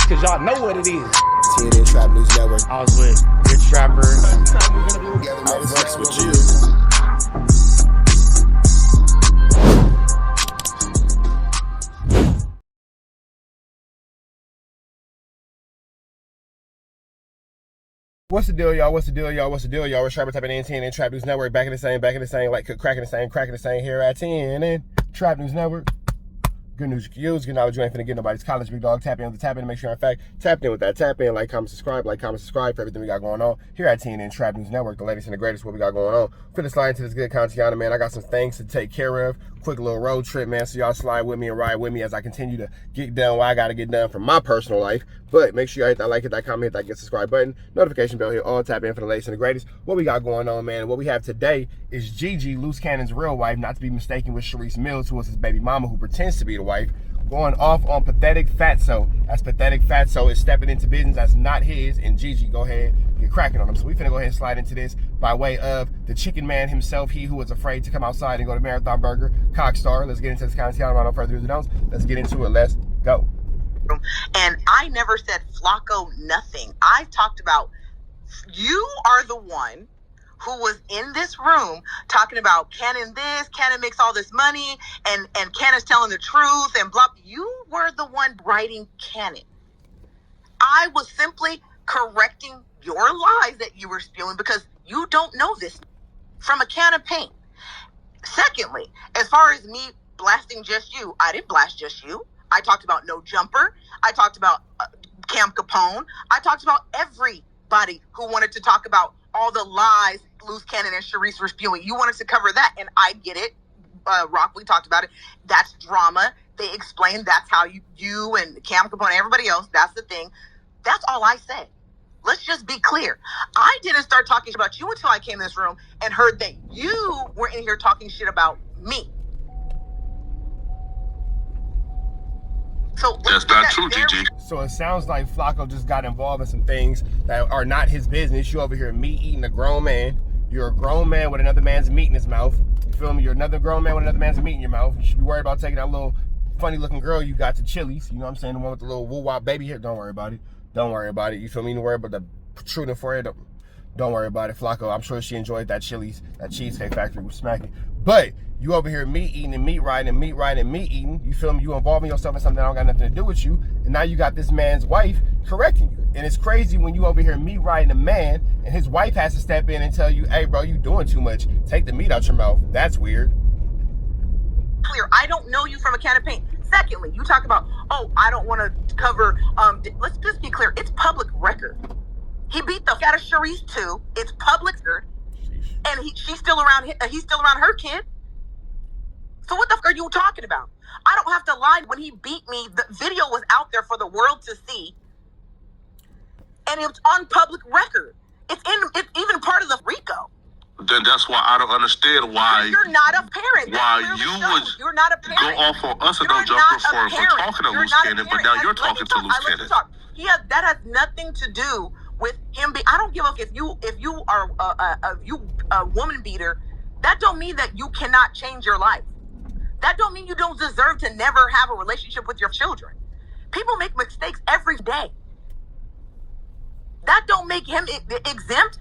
cause y'all know what it is. TNN Trap News Network. I was with Rich Trapper. I fucks with you. What's the deal, y'all? What's the deal, y'all? What's the deal, y'all? We're Trapper typing in TNN Trap News Network. Back in the same, like cracking the same here at TNN Trap News Network. Good news you can use. Good knowledge you ain't finna get nobody's college. Big dog, tap in with the tap in to make sure in fact tapped in with that. Tap in, like, comment, subscribe for everything we got going on here at TNN Trap News Network. The latest and the greatest what we got going on. Finna slide into this good content, man. I got some things to take care of. Quick little road trip, man. So y'all slide with me and ride with me as I continue to get done what I gotta get done for my personal life. But make sure you hit that like, hit that comment, hit that get subscribe button, notification bell here, all tap in for the latest and the greatest. What we got going on, man. What we have today is Gigi, Luce Cannon's real wife, not to be mistaken with Sharice Mills, who was his baby mama, who pretends to be the wife, going off on Pathetic Fatso. As Pathetic Fatso is stepping into business that's not his, and Gigi go ahead get cracking on him. So we finna go ahead and slide into this by way of the chicken man himself, he who was afraid to come outside and go to Marathon Burger, Cockstar. Let's get into this content. Without no further ado, let's get into it. Let's go. And I never said Flaco nothing. I talked about you are the one who was in this room talking about Cannon this, Cannon makes all this money, and Cannon's telling the truth, and blah. You were the one writing Cannon. I was simply correcting your lies that you were spewing because you don't know this from a can of paint. Secondly, as far as me blasting just you, I didn't blast just you. I talked about No Jumper. I talked about Cam Capone. I talked about everybody who wanted to talk about all the lies Luce Cannon and Sharice were spewing. You wanted to cover that, and I get it. Rock, we talked about it. That's drama. They explained that's how you and Cam Capone and everybody else, that's the thing. That's all I said. Let's just be clear. I didn't start talking about you until I came in this room and heard that you were in here talking shit about me. So that's not true, Gigi. So it sounds like Flacco just got involved in some things that are not his business. You over here meat eating a grown man. You're a grown man with another man's meat in his mouth. You feel me? You're another grown man with another man's meat in your mouth. You should be worried about taking that little funny looking girl you got to Chili's. You know what I'm saying? The one with the little woo-wop baby hair. Don't worry about it. Don't worry about it. You feel me? Don't worry about the protruding forehead. Don't worry about it, Flacco. I'm sure she enjoyed that Chili's. That Cheesecake Factory was smacking. But you over here meat eating and meat riding and meat riding and meat eating. You feel me? You involving yourself in something that don't got nothing to do with you. And now you got this man's wife correcting you. And it's crazy when you over here meat riding a man and his wife has to step in and tell you, hey, bro, you doing too much. Take the meat out your mouth. That's weird. Clear. I don't know you from a can of paint. Secondly, you talk about, oh, I don't want to cover, let's just be clear. It's public record. He beat the out of Sharice too. It's public record. And he's still around her kid. So what the fuck are you talking about? I don't have to lie. When he beat me, the video was out there for the world to see. And it's on public record. It's even part of the RICO. Then that's why I don't understand why you're not a parent. Why you're not a parent. Go off on us and No Jumper for talking to Luce Cannon, but now you're talking to Luce Cannon. Yeah, that has nothing to do with him. I don't give a fuck if you are a woman beater. That don't mean that you cannot change your life. That don't mean you don't deserve to never have a relationship with your children. People make mistakes every day. That don't make him exempt.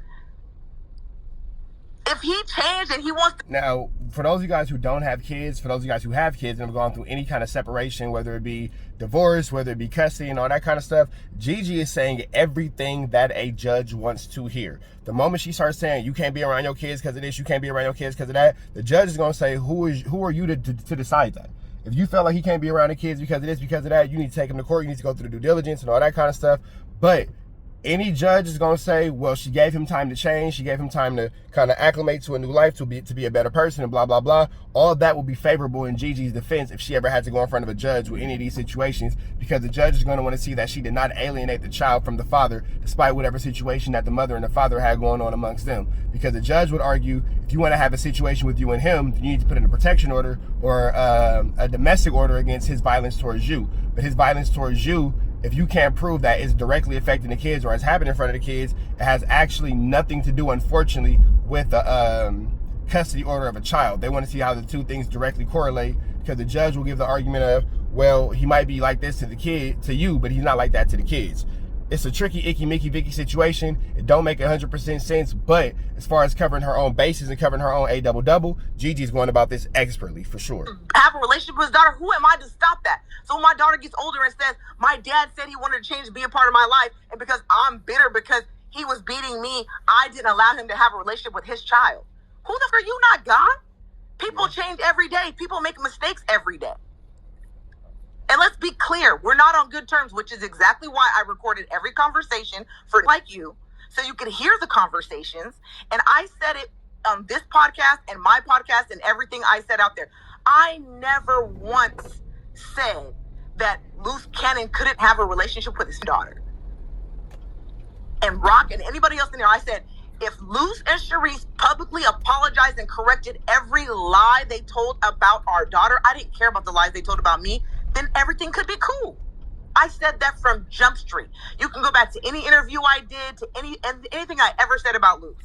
If he changed and he wants to... Now, for those of you guys who don't have kids, for those of you guys who have kids and have gone through any kind of separation, whether it be divorce, whether it be custody and all that kind of stuff, Gigi is saying everything that a judge wants to hear. The moment she starts saying, you can't be around your kids because of this, you can't be around your kids because of that, the judge is going to say, who are you to decide that? If you feel like he can't be around the kids because of this, because of that, you need to take him to court, you need to go through the due diligence and all that kind of stuff. But any judge is going to say, well, she gave him time to change. She gave him time to kind of acclimate to a new life, to be a better person and blah, blah, blah. All of that will be favorable in Gigi's defense if she ever had to go in front of a judge with any of these situations, because the judge is going to want to see that she did not alienate the child from the father, despite whatever situation that the mother and the father had going on amongst them. Because the judge would argue, if you want to have a situation with you and him, you need to put in a protection order or a domestic order against his violence towards you. But his violence towards you, if you can't prove that it's directly affecting the kids or it's happening in front of the kids, it has actually nothing to do, unfortunately, with the custody order of a child. They want to see how the two things directly correlate, because the judge will give the argument of, well, he might be like this to you, but he's not like that to the kids. It's a tricky, icky, Mickey, Vicky situation. It don't make 100% sense, but as far as covering her own bases and covering her own A-double-double, Gigi's going about this expertly, for sure. Have a relationship with his daughter. Who am I to stop that? So when my daughter gets older and says, my dad said he wanted to change to be a part of my life, and because I'm bitter because he was beating me, I didn't allow him to have a relationship with his child. Who the fuck are you, not God? People change every day. People make mistakes every day. And let's be clear, we're not on good terms, which is exactly why I recorded every conversation for like you, so you could hear the conversations. And I said it on this podcast and my podcast and everything I said out there. I never once said that Luce Cannon couldn't have a relationship with his daughter. And Rock and anybody else in there, I said, if Luce and Sharice publicly apologized and corrected every lie they told about our daughter, I didn't care about the lies they told about me, then everything could be cool. I said that from Jump Street. You can go back to any interview I did, to anything I ever said about Luce.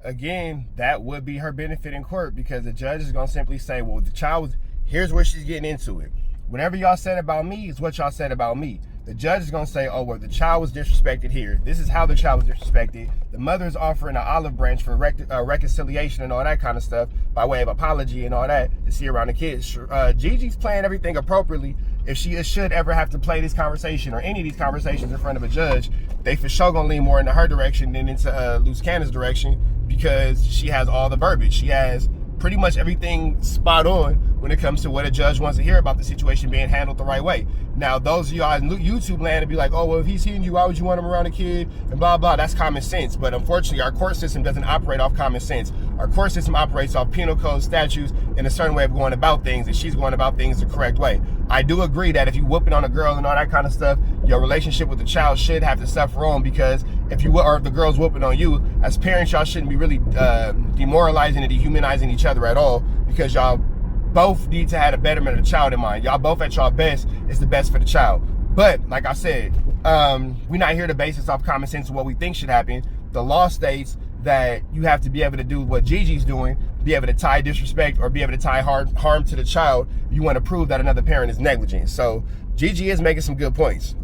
Again, that would be her benefit in court, because the judge is going to simply say, well, the child was, here's where she's getting into it. Whatever y'all said about me is what y'all said about me. The judge is going to say, oh, well, the child was disrespected here. This is how the child was disrespected. The mother is offering an olive branch for reconciliation and all that kind of stuff by way of apology and all that to see around the kids. Gigi's playing everything appropriately. If she should ever have to play this conversation or any of these conversations in front of a judge, they for sure going to lean more into her direction than into Luce Cannon's direction, because she has all the verbiage. She has pretty much everything spot on when it comes to what a judge wants to hear about the situation being handled the right way. Now, those of y'all in YouTube land would be like, oh, well, if he's hitting you, why would you want him around a kid? And blah, blah. That's common sense. But unfortunately, our court system doesn't operate off common sense. Our court system operates off penal code, statutes, and a certain way of going about things, and she's going about things the correct way. I do agree that if you whooping on a girl and all that kind of stuff, your relationship with the child should have to suffer on, because if the girl's whooping on you, as parents, y'all shouldn't be really demoralizing and dehumanizing each other at all, because y'all both need to have a betterment of the child in mind. Y'all both at y'all best is the best for the child. But like I said, we're not here to base this off common sense of what we think should happen. The law states that you have to be able to do what Gigi's doing, be able to tie disrespect or be able to tie harm to the child. You want to prove that another parent is negligent. So Gigi is making some good points.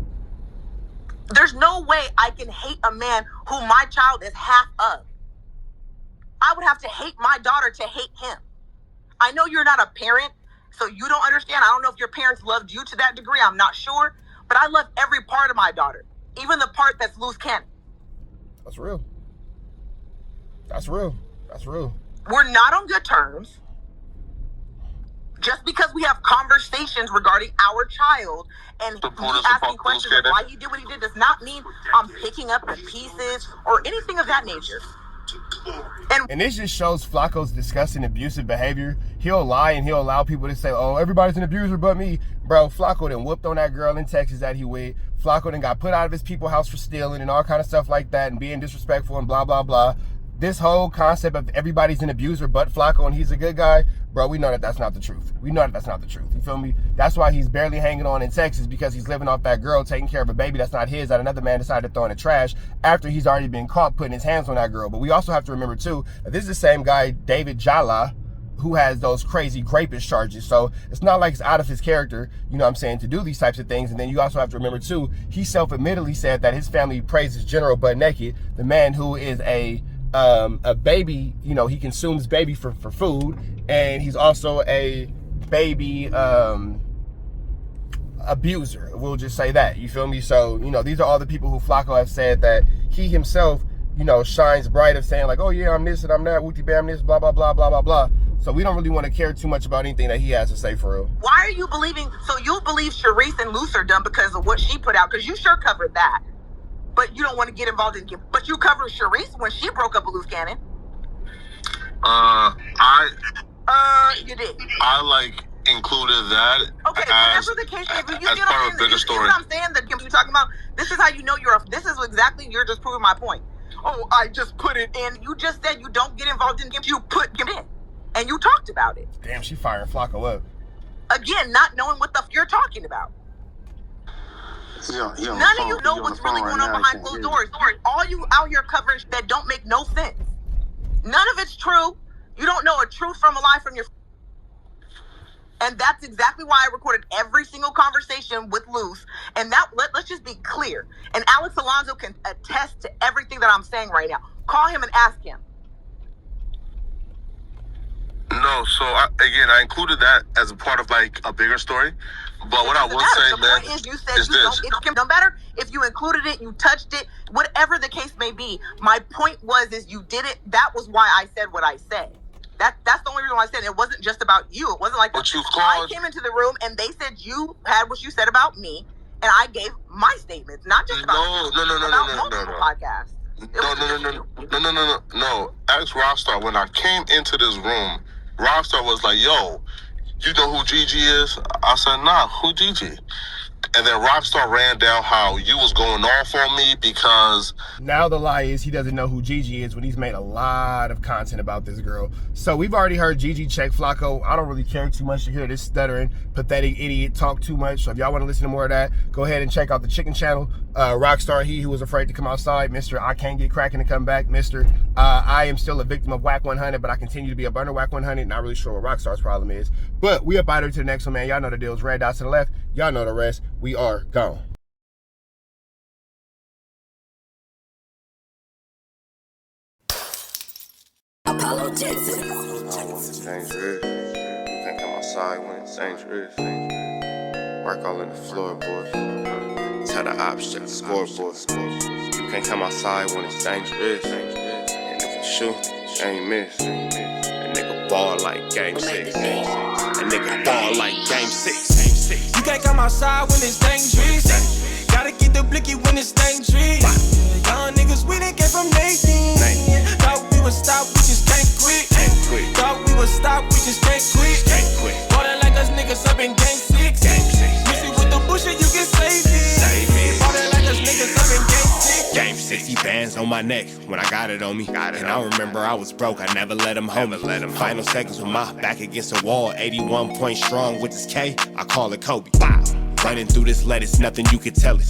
There's no way I can hate a man who my child is half of. I would have to hate my daughter to hate him. I know you're not a parent, so you don't understand. I don't know if your parents loved you to that degree. I'm not sure. But I love every part of my daughter, even the part that's Luce Cannon. That's real. That's real. That's real. We're not on good terms. Just because we have conversations regarding our child and me asking questions of why he did what he did does not mean I'm picking up the pieces or anything of that nature. And this just shows Flaco's disgusting abusive behavior. He'll lie and he'll allow people to say, oh, everybody's an abuser but me. Bro, Flakko done whooped on that girl in Texas that he with. Flakko done got put out of his people's house for stealing and all kind of stuff like that and being disrespectful and blah, blah, blah. This whole concept of everybody's an abuser but Flakko and he's a good guy, bro, we know that that's not the truth. We know that that's not the truth. You feel me? That's why he's barely hanging on in Texas, because he's living off that girl, taking care of a baby that's not his, that another man decided to throw in the trash after he's already been caught putting his hands on that girl. But we also have to remember, too, that this is the same guy, David Jala, who has those crazy rapist charges. So it's not like it's out of his character, you know what I'm saying, to do these types of things. And then you also have to remember, too, he self-admittedly said that his family praises General Butt Naked, the man who is a baby, you know, he consumes baby for food, and he's also a baby abuser. We'll just say that, you feel me? So, you know, these are all the people who Flakko have said that he himself, you know, shines bright of saying like, oh yeah, I'm this and I'm that, wooty bam this, blah, blah, blah, blah, blah, blah. So we don't really want to care too much about anything that he has to say for real. Why are you believing, so you believe Sharice and Luce are done because of what she put out? Because you sure covered that. But you don't want to get involved in it. But you covered Sharice when she broke up with Luce Cannon. You did. I included that. Okay, whatever the case is, you get part of a bigger story. What I'm saying, that you're talking about. This is how you know this is exactly, you're just proving my point. Oh, I just put it in. You just said you don't get involved in games. You put him in, and you talked about it. Damn, she firing Flakko up. Again, not knowing what the you're talking about. Yeah, none of you know what's really going on behind closed doors. All you out here covering that don't make no sense. None of it's true. You don't know a truth from a lie from your... And that's exactly why I recorded every single conversation with Luce. And that let's just be clear. And Alex Alonso can attest to everything that I'm saying right now. Call him and ask him. No, so I included that as a part of like a bigger story. But what I will say, the point is, you said it's no better if you included it, you touched it, whatever the case may be. My point was, you did it. That was why I said what I said. That's the only reason why I said it. It wasn't just about you. It wasn't like I came into the room and they said you had what you said about me, and I gave my statements, not just about multiple podcasts. No. Ask Rockstar. When I came into this room, Rockstar was like, "Yo, you know who Gigi is?" I said, "Nah, who Gigi?" And then Rockstar ran down how you was going off on me because... Now the lie is he doesn't know who Gigi is when he's made a lot of content about this girl. So we've already heard Gigi check Flaco. I don't really care too much to hear this stuttering, pathetic idiot talk too much. So if y'all want to listen to more of that, go ahead and check out the Chicken Channel. Rockstar, he who was afraid to come outside. Mr. I can't get cracking to come back. Mr. I am still a victim of Whack 100, but I continue to be a burner Whack 100. Not really sure what Rockstar's problem is. But we up out here to the next one, man. Y'all know the deal. Red dots to the left. Y'all know the rest. We are gone. Apollo Texas. Dangerous. You can't come outside when it's dangerous. Work all in the floorboard. Tell the ops check the scoreboard. You can't come outside when it's dangerous. And if you shoot, you ain't miss. That nigga ball like game 6. That nigga ball like game 6. You can't come outside when it's dangerous. Gotta get the blicky when it's dangerous. Young niggas, we done came from Nathan. Thought we would stop, we just can't quit. Thought we would stop, we just can't quit. Ballin' like us niggas up in game 6. Missy with the bullshit, you can save it. Ballin' like us niggas up in game 6. Game 60 bands on my neck when I got it on me. And I remember I was broke, I never let him hold me. Final seconds with my back against the wall. 81 points strong with this K, I call it Kobe. Wow. Running through this lettuce, nothing you can tell us.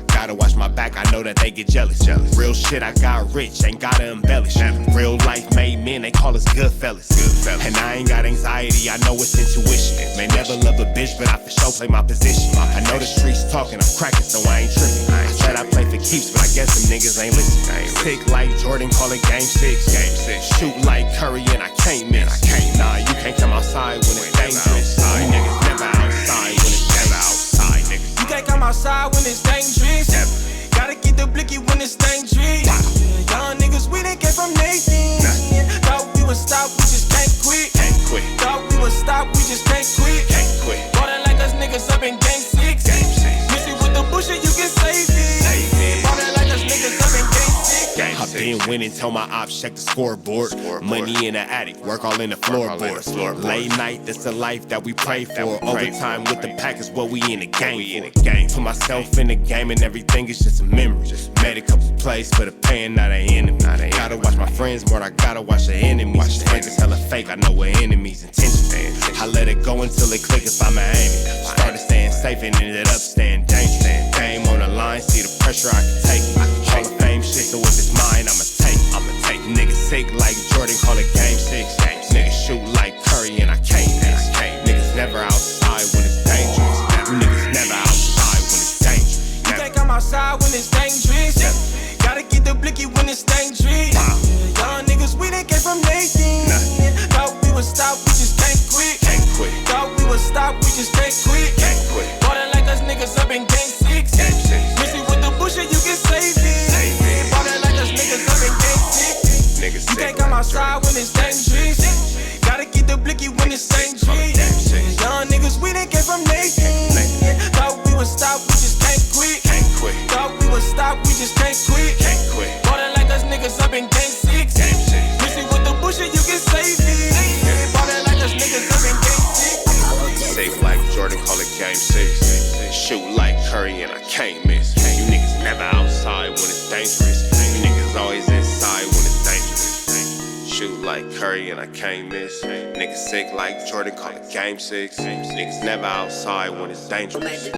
Gotta watch my back, I know that they get jealous. Real shit, I got rich, ain't gotta embellish. Real life made men, they call us good fellas. And I ain't got anxiety, I know it's intuition. May never love a bitch, but I for sure play my position. I know the streets talking, I'm cracking, so I ain't tripping. I said I play for keeps, but I guess them niggas ain't listening. Sick like Jordan, call it game 6. Shoot like Curry, and I can't miss. Nah, you can't come outside when it's dangerous. You niggas never outside when it's never outside, niggas. You can't come outside when it's dangerous. Gotta get the blicky when it's dangerous. Young niggas, we done came from Nathan. Thought we would stop, we just can't quit. Thought we would stop, we just can't quit. Ballin' like us niggas up in game 6. Missy with the bullshit, you can save it. Ballin' like us niggas up in game 6. I've been winning, tell my ops check the scoreboard. Money in the attic, work all in the floorboards. Late night, that's the life that we pray for. Overtime with the pack is what we in the game for. Put myself in the game and everything is just a memory. Made a couple plays for the pain, not an enemy. Gotta watch my friends more, I gotta watch the enemies. Friends is hella fake, I know what enemies' intentions. I let it go until it click if I'm aiming. Started staying safe and ended up staying dangerous. Game on the line, see the pressure I can take. Hall of Fame shit, so if it's mine, I'ma take. Niggas sick like Jordan, call it game 6. Niggas shoot like Curry and I can't miss. Niggas never outside when it's dangerous. You niggas never outside when it's dangerous. You can't come outside when it's dangerous. Gotta get the blicky when it's dangerous. Young niggas, we done came from Nathan. Thought we would stop, we just can't quit. Thought we would stop, we just can't quit. Ballin' like us niggas up in game 6. Missy with the bullshit, you can save it. Ballin' like us niggas up in game 6. You can't come outside when it's dangerous. Gotta get the blicky when it's dangerous. Young niggas, we done came from Nathan. Thought we would stop, we just can't quit. Thought we would stop, we just can't quit. Ballin' like us niggas up in game 6. Missy with the bullshit, you can save it. Ballin' like us niggas up in game 6. Safe like Jordan, call it game 6. Shoot like Curry and I can't miss. You niggas never outside when it's dangerous. You niggas always inside when it's dangerous. Shoot like Curry and I can't miss. Niggas sick like Jordan, call it game 6. Niggas never outside when it's dangerous.